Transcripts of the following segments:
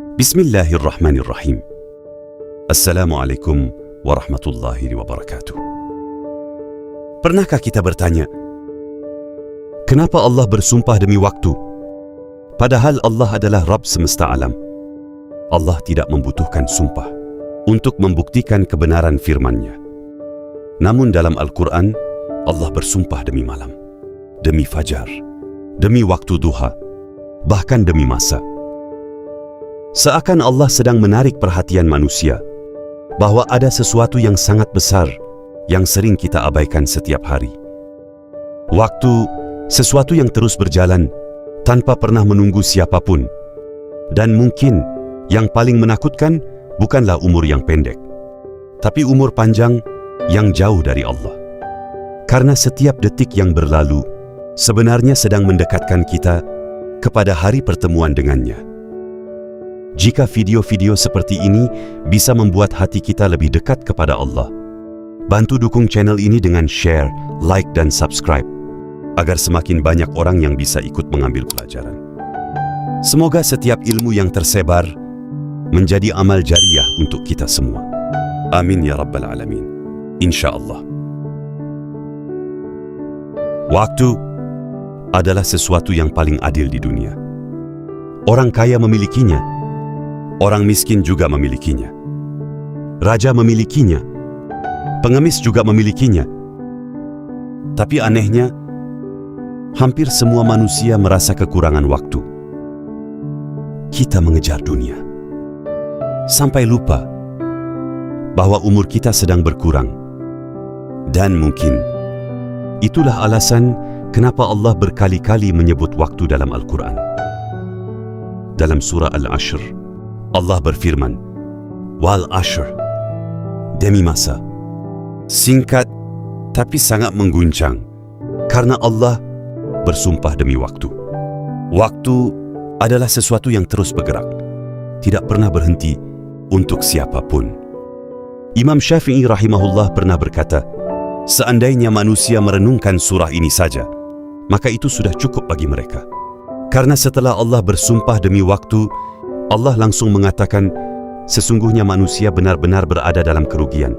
Bismillahirrahmanirrahim. Assalamualaikum warahmatullahi wabarakatuh. Pernahkah kita bertanya, kenapa Allah bersumpah demi waktu? Padahal Allah adalah Rabb semesta alam. Allah tidak membutuhkan sumpah untuk membuktikan kebenaran firman-Nya. Namun dalam Al-Quran, Allah bersumpah demi malam, demi fajar, demi waktu duha, bahkan demi masa. Seakan Allah sedang menarik perhatian manusia bahwa ada sesuatu yang sangat besar yang sering kita abaikan setiap hari. Waktu, sesuatu yang terus berjalan tanpa pernah menunggu siapapun. Dan mungkin yang paling menakutkan bukanlah umur yang pendek, tapi umur panjang yang jauh dari Allah. Karena setiap detik yang berlalu sebenarnya sedang mendekatkan kita kepada hari pertemuan dengannya. Jika video-video seperti ini bisa membuat hati kita lebih dekat kepada Allah, bantu dukung channel ini dengan share, like, dan subscribe, agar semakin banyak orang yang bisa ikut mengambil pelajaran. Semoga setiap ilmu yang tersebar menjadi amal jariah untuk kita semua. Amin ya Rabbal Alamin. Insya Allah. Waktu adalah sesuatu yang paling adil di dunia. Orang kaya memilikinya, orang miskin juga memilikinya. Raja memilikinya, pengemis juga memilikinya. Tapi anehnya, hampir semua manusia merasa kekurangan waktu. Kita mengejar dunia, sampai lupa bahwa umur kita sedang berkurang. Dan mungkin itulah alasan kenapa Allah berkali-kali menyebut waktu dalam Al-Quran. Dalam surah Al-Ashr, Allah berfirman, Wal Ashr, demi masa. Singkat tapi sangat mengguncang, karena Allah bersumpah demi waktu. Waktu adalah sesuatu yang terus bergerak, tidak pernah berhenti untuk siapapun. Imam Syafi'i rahimahullah pernah berkata, seandainya manusia merenungkan surah ini saja, maka itu sudah cukup bagi mereka. Karena setelah Allah bersumpah demi waktu, Allah langsung mengatakan, sesungguhnya manusia benar-benar berada dalam kerugian.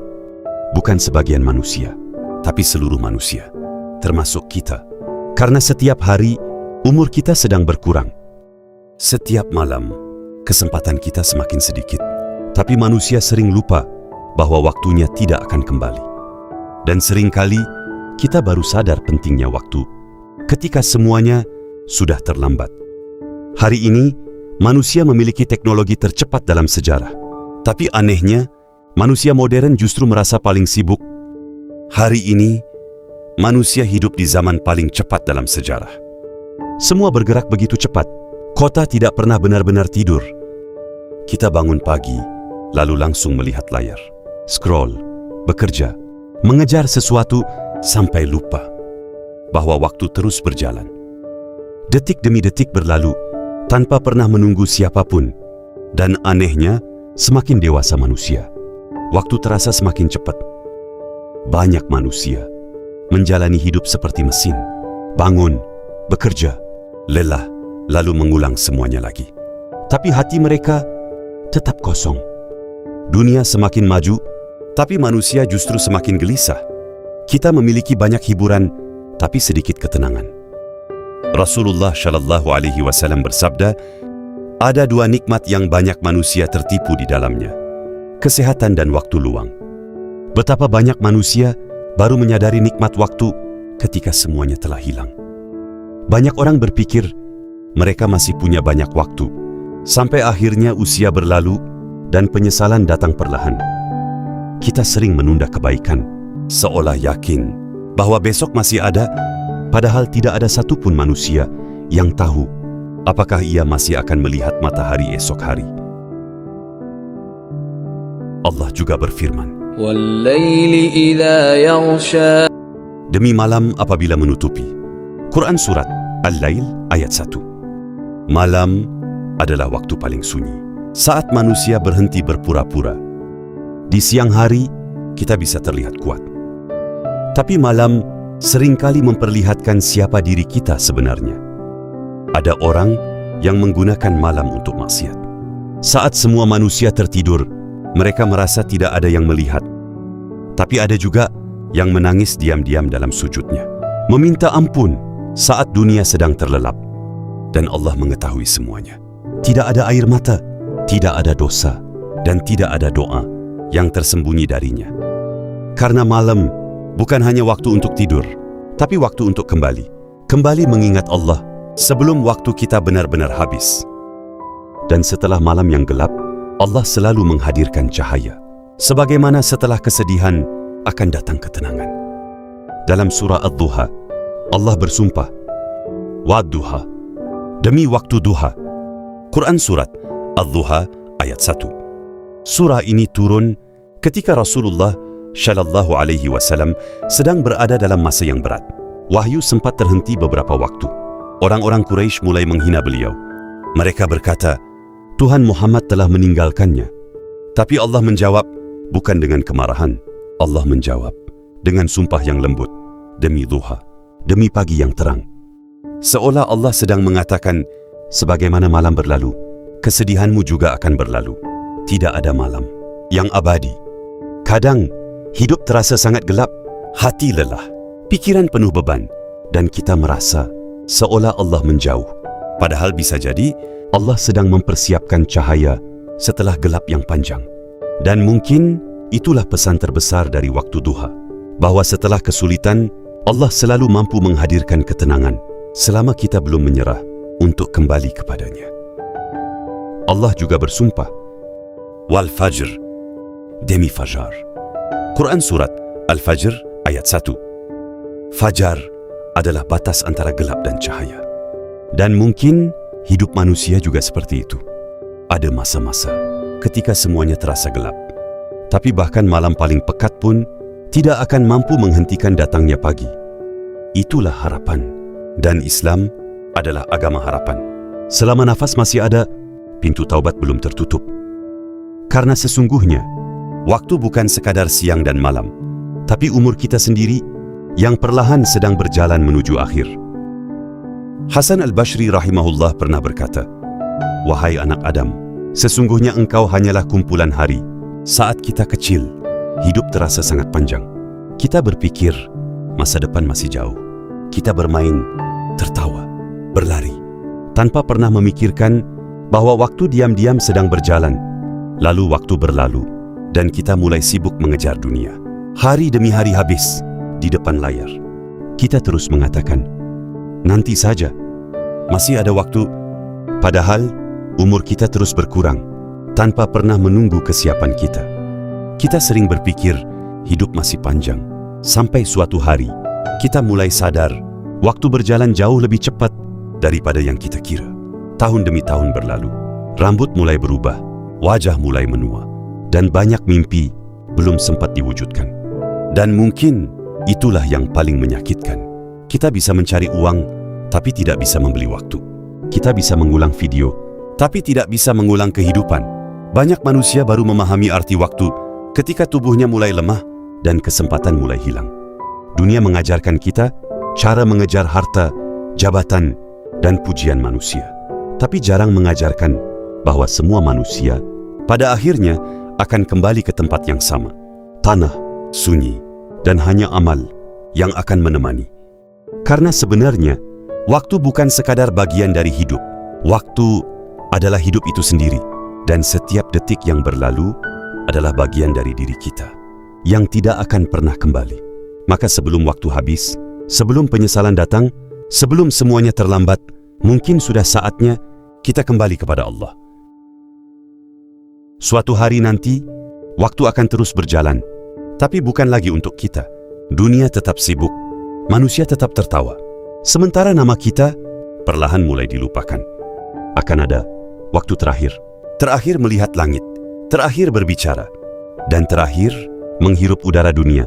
Bukan sebagian manusia, tapi seluruh manusia, termasuk kita. Karena setiap hari, umur kita sedang berkurang. Setiap malam, kesempatan kita semakin sedikit. Tapi manusia sering lupa bahwa waktunya tidak akan kembali. Dan seringkali, kita baru sadar pentingnya waktu ketika semuanya sudah terlambat. Hari ini, manusia memiliki teknologi tercepat dalam sejarah. Tapi anehnya, manusia modern justru merasa paling sibuk. Hari ini, manusia hidup di zaman paling cepat dalam sejarah. Semua bergerak begitu cepat. Kota tidak pernah benar-benar tidur. Kita bangun pagi, lalu langsung melihat layar, scroll, bekerja, mengejar sesuatu sampai lupa bahwa waktu terus berjalan. Detik demi detik berlalu, tanpa pernah menunggu siapapun. Dan anehnya, semakin dewasa manusia, waktu terasa semakin cepat. Banyak manusia menjalani hidup seperti mesin, bangun, bekerja, lelah, lalu mengulang semuanya lagi. Tapi hati mereka tetap kosong. Dunia semakin maju, tapi manusia justru semakin gelisah. Kita memiliki banyak hiburan, tapi sedikit ketenangan. Rasulullah Shallallahu Alaihi Wasallam bersabda, ada dua nikmat yang banyak manusia tertipu di dalamnya, kesehatan dan waktu luang. Betapa banyak manusia baru menyadari nikmat waktu ketika semuanya telah hilang. Banyak orang berpikir mereka masih punya banyak waktu, sampai akhirnya usia berlalu dan penyesalan datang perlahan. Kita sering menunda kebaikan, seolah yakin bahwa besok masih ada, padahal tidak ada satupun manusia yang tahu apakah ia masih akan melihat matahari esok hari. Allah juga berfirman, "Wal-laili idza yaghsha." Demi malam apabila menutupi. Quran Surat Al-Lail ayat 1. Malam adalah waktu paling sunyi, saat manusia berhenti berpura-pura. Di siang hari, kita bisa terlihat kuat. Tapi malam seringkali memperlihatkan siapa diri kita sebenarnya. Ada orang yang menggunakan malam untuk maksiat. Saat semua manusia tertidur, mereka merasa tidak ada yang melihat. Tapi ada juga yang menangis diam-diam dalam sujudnya, meminta ampun saat dunia sedang terlelap. Dan Allah mengetahui semuanya. Tidak ada air mata, tidak ada dosa, dan tidak ada doa yang tersembunyi darinya. Karena malam bukan hanya waktu untuk tidur, tapi waktu untuk kembali mengingat Allah sebelum waktu kita benar-benar habis. Dan setelah malam yang gelap, Allah selalu menghadirkan cahaya. Sebagaimana setelah kesedihan akan datang ketenangan. Dalam surah Ad-Duha, Allah bersumpah, Wad-Duha, demi waktu duha. Quran Surat Ad-Duha ayat 1. Surah ini turun ketika Rasulullah Shallallahu Alaihi Wasallam sedang berada dalam masa yang berat. Wahyu sempat terhenti beberapa waktu. Orang-orang Quraisy mulai menghina beliau. Mereka berkata, Tuhan Muhammad telah meninggalkannya. Tapi Allah menjawab, bukan dengan kemarahan. Allah menjawab dengan sumpah yang lembut, demi duha, demi pagi yang terang. Seolah Allah sedang mengatakan, sebagaimana malam berlalu, kesedihanmu juga akan berlalu. Tidak ada malam yang abadi. Kadang, hidup terasa sangat gelap, hati lelah, pikiran penuh beban, dan kita merasa seolah Allah menjauh. Padahal bisa jadi, Allah sedang mempersiapkan cahaya setelah gelap yang panjang. Dan mungkin itulah pesan terbesar dari waktu duha, bahwa setelah kesulitan, Allah selalu mampu menghadirkan ketenangan selama kita belum menyerah untuk kembali kepadanya. Allah juga bersumpah, Wal Fajr, demi Fajar. Quran Surat Al-Fajr ayat 1. Fajar adalah batas antara gelap dan cahaya. Dan mungkin hidup manusia juga seperti itu. Ada masa-masa ketika semuanya terasa gelap. Tapi bahkan malam paling pekat pun tidak akan mampu menghentikan datangnya pagi. Itulah harapan. Dan Islam adalah agama harapan. Selama nafas masih ada, pintu taubat belum tertutup. Karena sesungguhnya, waktu bukan sekadar siang dan malam, tapi umur kita sendiri yang perlahan sedang berjalan menuju akhir. Hasan al-Bashri rahimahullah pernah berkata, Wahai anak Adam, sesungguhnya engkau hanyalah kumpulan hari. Saat kita kecil, hidup terasa sangat panjang. Kita berpikir, masa depan masih jauh. Kita bermain, tertawa, berlari, tanpa pernah memikirkan bahwa waktu diam-diam sedang berjalan. Lalu waktu berlalu, dan kita mulai sibuk mengejar dunia. Hari demi hari habis di depan layar. Kita terus mengatakan, nanti saja, masih ada waktu. Padahal umur kita terus berkurang tanpa pernah menunggu kesiapan kita. Kita sering berpikir hidup masih panjang, sampai suatu hari kita mulai sadar waktu berjalan jauh lebih cepat daripada yang kita kira. Tahun demi tahun berlalu, rambut mulai berubah, wajah mulai menua, dan banyak mimpi belum sempat diwujudkan. Dan mungkin itulah yang paling menyakitkan. Kita bisa mencari uang, tapi tidak bisa membeli waktu. Kita bisa mengulang video, tapi tidak bisa mengulang kehidupan. Banyak manusia baru memahami arti waktu ketika tubuhnya mulai lemah dan kesempatan mulai hilang. Dunia mengajarkan kita cara mengejar harta, jabatan, dan pujian manusia. Tapi jarang mengajarkan bahwa semua manusia pada akhirnya akan kembali ke tempat yang sama. Tanah, sunyi, dan hanya amal yang akan menemani. Karena sebenarnya, waktu bukan sekadar bagian dari hidup. Waktu adalah hidup itu sendiri. Dan setiap detik yang berlalu adalah bagian dari diri kita yang tidak akan pernah kembali. Maka sebelum waktu habis, sebelum penyesalan datang, sebelum semuanya terlambat, mungkin sudah saatnya kita kembali kepada Allah. Suatu hari nanti, waktu akan terus berjalan, tapi bukan lagi untuk kita. Dunia tetap sibuk, manusia tetap tertawa. Sementara nama kita perlahan mulai dilupakan. Akan ada waktu terakhir melihat langit, terakhir berbicara, dan terakhir menghirup udara dunia.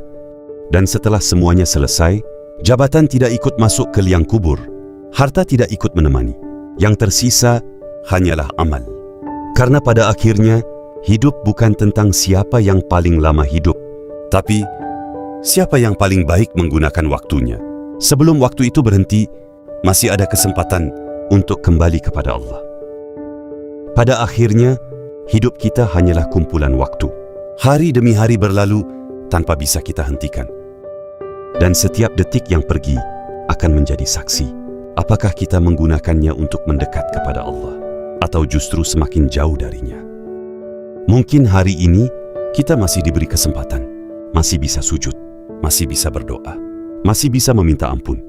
Dan setelah semuanya selesai, jabatan tidak ikut masuk ke liang kubur, harta tidak ikut menemani. Yang tersisa hanyalah amal. Karena pada akhirnya, hidup bukan tentang siapa yang paling lama hidup, tapi siapa yang paling baik menggunakan waktunya. Sebelum waktu itu berhenti, masih ada kesempatan untuk kembali kepada Allah. Pada akhirnya, hidup kita hanyalah kumpulan waktu. Hari demi hari berlalu tanpa bisa kita hentikan. Dan setiap detik yang pergi akan menjadi saksi. Apakah kita menggunakannya untuk mendekat kepada Allah atau justru semakin jauh darinya? Mungkin hari ini kita masih diberi kesempatan, masih bisa sujud, masih bisa berdoa, masih bisa meminta ampun.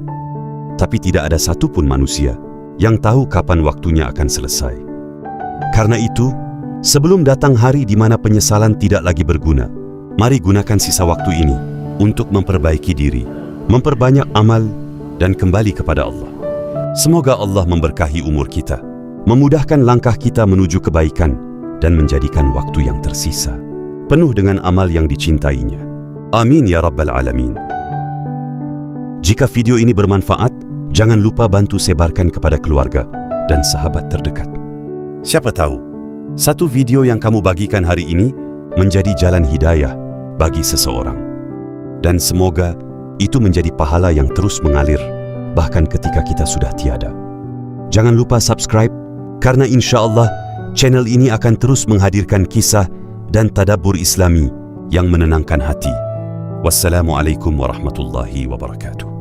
Tapi tidak ada satupun manusia yang tahu kapan waktunya akan selesai. Karena itu, sebelum datang hari di mana penyesalan tidak lagi berguna, mari gunakan sisa waktu ini untuk memperbaiki diri, memperbanyak amal, dan kembali kepada Allah. Semoga Allah memberkahi umur kita, memudahkan langkah kita menuju kebaikan, dan menjadikan waktu yang tersisa penuh dengan amal yang dicintainya. Amin ya Rabbal Alamin. Jika video ini bermanfaat, jangan lupa bantu sebarkan kepada keluarga dan sahabat terdekat. Siapa tahu, satu video yang kamu bagikan hari ini menjadi jalan hidayah bagi seseorang. Dan semoga itu menjadi pahala yang terus mengalir, bahkan ketika kita sudah tiada. Jangan lupa subscribe, karena insya Allah channel ini akan terus menghadirkan kisah dan tadabbur Islami yang menenangkan hati. Wassalamualaikum warahmatullahi wabarakatuh.